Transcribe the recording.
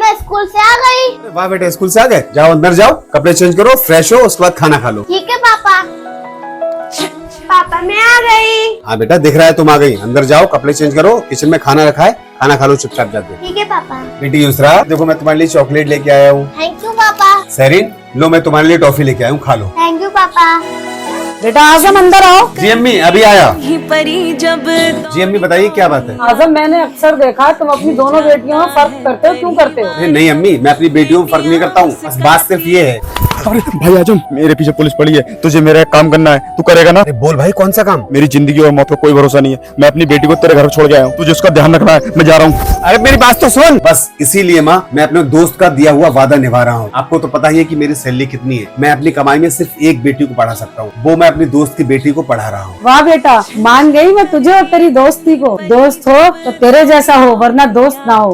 मैं स्कूल से आ गई। वाह बेटा, स्कूल से आ गए? जाओ अंदर जाओ, कपड़े चेंज करो, फ्रेश हो, उसके बाद खाना खा लो। ठीक है पापा। पापा मैं आ गई। हाँ बेटा, दिख रहा है तुम आ गई। अंदर जाओ, कपड़े चेंज करो, किचन में खाना रखा है, खाना खा लो चुपचाप जाके। ठीक है पापा। बेटी यूसरा, देखो मैं तुम्हारे लिए चॉकलेट लेके आया हूँ। थैंक यू पापा। सेरिन, लो मैं तुम्हारे लिए टॉफी लेके आया हूँ, खा लो। थैंक यू पापा। बेटा आजम अंदर आओ। जी अम्मी, अभी आया। परी जब जी अम्मी, बताइए क्या बात है? आजम मैंने अक्सर देखा तुम अपनी दोनों बेटियों में फर्क करते हो, क्यों करते हो? अरे नहीं अम्मी, मैं अपनी बेटियों में फर्क नहीं करता हूँ, बस बात सिर्फ ये है। अरे भाई आजम, मेरे पीछे पुलिस पड़ी है, तुझे मेरा एक काम करना है, तू करेगा ना? अरे बोल भाई, कौन सा काम? मेरी जिंदगी और मौत का कोई भरोसा नहीं है, मैं अपनी बेटी को तेरे घर छोड़ के आया हूँ, तुझे उसका ध्यान रखना है, मैं जा रहा हूँ। अरे मेरी बात तो सुन। बस इसीलिए माँ, मैं अपने दोस्त का दिया हुआ वादा निभा रहा हूँ। आपको तो पता ही है कि मेरी सैलरी कितनी है। मैं अपनी कमाई में सिर्फ एक बेटी को पढ़ा सकता हूँ, वो मैं अपनी दोस्त की बेटी को पढ़ा रहा हूँ। वाह बेटा, मान गई मैं तुझे और तेरी दोस्ती को। दोस्त हो तो तेरे जैसा हो, वरना दोस्त ना हो।